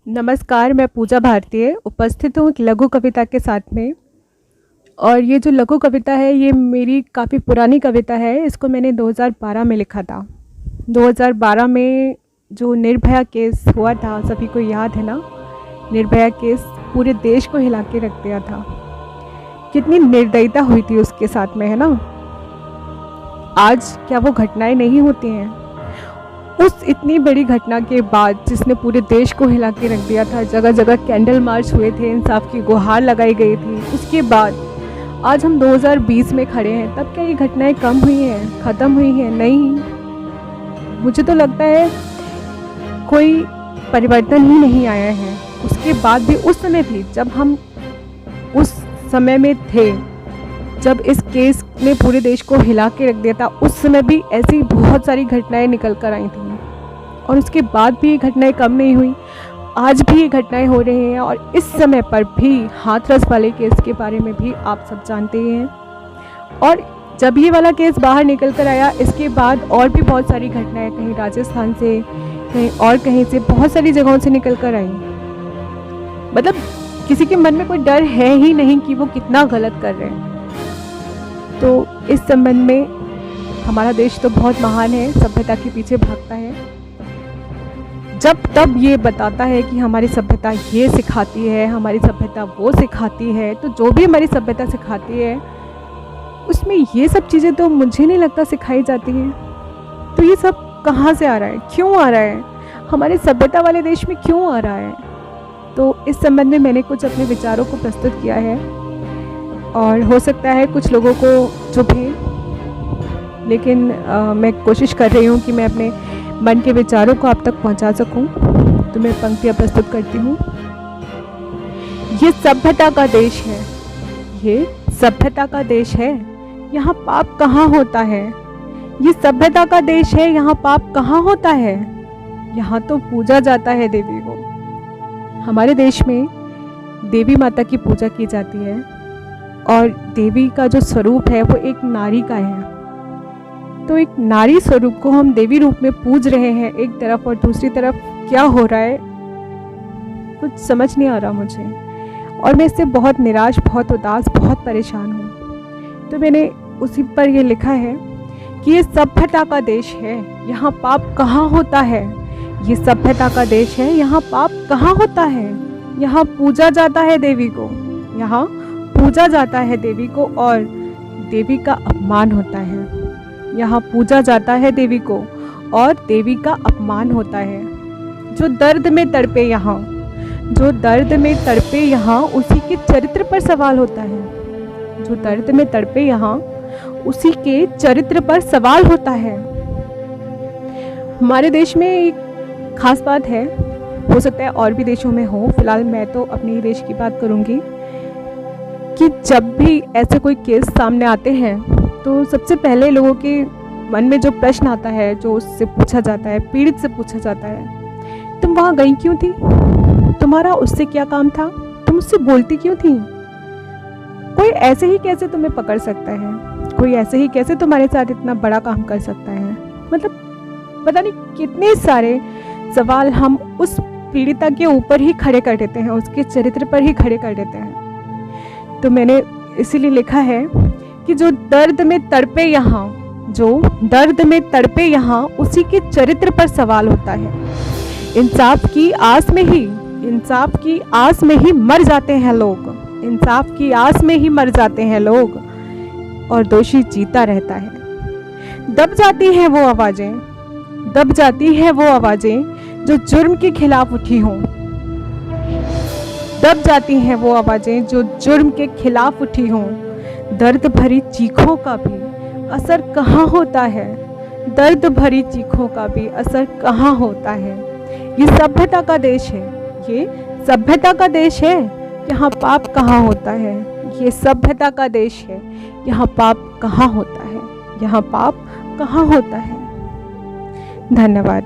नमस्कार, मैं पूजा भारतीय उपस्थित हूँ एक लघु कविता के साथ में। और ये जो लघु कविता है ये मेरी काफ़ी पुरानी कविता है। इसको मैंने 2012 में लिखा था। 2012 में जो निर्भया केस हुआ था, सभी को याद है ना। निर्भया केस पूरे देश को हिला के रख दिया था। कितनी निर्दयता हुई थी उसके साथ में, है ना। आज क्या वो घटनाएं नहीं होती हैं? उस इतनी बड़ी घटना के बाद जिसने पूरे देश को हिला के रख दिया था, जगह जगह कैंडल मार्च हुए थे, इंसाफ की गुहार लगाई गई थी, उसके बाद आज हम 2020 में खड़े हैं। तब क्या ये घटनाएं कम हुई हैं, ख़त्म हुई हैं? नहीं, मुझे तो लगता है कोई परिवर्तन ही नहीं आया है। उसके बाद भी उस समय भी जब हम उस समय में थे, जब इस केस ने पूरे देश को हिला के रख दिया था, उस समय भी ऐसी बहुत सारी घटनाएं निकल कर आई थी और उसके बाद भी ये घटनाएं कम नहीं हुई। आज भी ये घटनाएं हो रही हैं और इस समय पर भी हाथरस वाले केस के बारे में भी आप सब जानते ही हैं। और जब ये वाला केस बाहर निकल कर आया, इसके बाद और भी बहुत सारी घटनाएं कहीं राजस्थान से, कहीं और कहीं से, बहुत सारी जगहों से निकल कर आई। मतलब किसी के मन में कोई डर है ही नहीं कि वो कितना गलत कर रहे हैं। तो इस संबंध में हमारा देश तो बहुत महान है, सभ्यता के पीछे भागता है। जब तब ये बताता है कि हमारी सभ्यता ये सिखाती है, हमारी सभ्यता वो सिखाती है। तो जो भी हमारी सभ्यता सिखाती है उसमें ये सब चीज़ें तो मुझे नहीं लगता सिखाई जाती हैं। तो ये सब कहाँ से आ रहा है, क्यों आ रहा है, हमारे सभ्यता वाले देश में क्यों आ रहा है? तो इस संबंध में मैंने कुछ अपने विचारों को प्रस्तुत किया है और हो सकता है कुछ लोगों को चुभे, लेकिन मैं कोशिश कर रही हूँ कि मैं अपने मन के विचारों को आप तक पहुँचा सकूँ। तो मैं पंक्तियाँ प्रस्तुत करती हूँ। ये सभ्यता का देश है, ये सभ्यता का देश है, यहाँ पाप कहाँ होता है। ये सभ्यता का देश है, यहाँ पाप कहाँ होता है। यहाँ तो पूजा जाता है देवी को। हमारे देश में देवी माता की पूजा की जाती है और देवी का जो स्वरूप है वो एक नारी का है। तो एक नारी स्वरूप को हम देवी रूप में पूज रहे हैं एक तरफ, और दूसरी तरफ क्या हो रहा है कुछ समझ नहीं आ रहा मुझे। और मैं इससे बहुत निराश, बहुत उदास, बहुत परेशान हूँ। तो मैंने उसी पर ये लिखा है कि ये सभ्यता का देश है, यहाँ पाप कहाँ होता है। ये सभ्यता का देश है, यहाँ पाप कहाँ होता है। यहाँ पूजा जाता है देवी को, यहाँ पूजा जाता है देवी को और देवी का अपमान होता है। यहाँ पूजा जाता है देवी को और देवी का अपमान होता है। जो दर्द में तड़पे यहाँ, जो दर्द में तड़पे यहाँ, उसी के चरित्र पर सवाल होता है। जो दर्द में तड़पे यहाँ, उसी के चरित्र पर सवाल होता है। हमारे देश में एक खास बात है, हो सकता है और भी देशों में हो, फिलहाल मैं तो अपने ही देश की बात करूँगी, कि जब भी ऐसे कोई केस सामने आते हैं तो सबसे पहले लोगों के मन में जो प्रश्न आता है, जो उससे पूछा जाता है, पीड़ित से पूछा जाता है, तुम वहाँ गई क्यों थी, तुम्हारा उससे क्या काम था, तुम उससे बोलती क्यों थी। कोई ऐसे ही कैसे तुम्हें पकड़ सकता है, कोई ऐसे ही कैसे तुम्हारे साथ इतना बड़ा काम कर सकता है। मतलब पता नहीं कितने सारे सवाल हम उस पीड़िता के ऊपर ही खड़े कर देते हैं, उसके चरित्र पर ही खड़े कर देते हैं। तो मैंने इसीलिए लिखा है कि जो दर्द में तड़पे यहाँ, जो दर्द में तड़पे यहाँ, उसी के चरित्र पर सवाल होता है। इंसाफ की आस में ही, इंसाफ की आस में ही मर जाते हैं लोग, इंसाफ की आस में ही मर जाते हैं लोग, और दोषी जीता रहता है। दब जाती हैं वो आवाज़ें, दब जाती हैं वो आवाज़ें जो जुर्म के खिलाफ उठी हों। दब जाती हैं वो आवाज़ें जो जुर्म के खिलाफ उठी हों। दर्द भरी चीखों का भी असर कहाँ होता है, दर्द भरी चीखों का भी असर कहाँ होता है। ये सभ्यता का देश है, ये सभ्यता का देश है, यहाँ पाप कहाँ होता है। ये सभ्यता का देश है, यहाँ पाप कहाँ होता है, यहाँ पाप कहाँ होता है। धन्यवाद।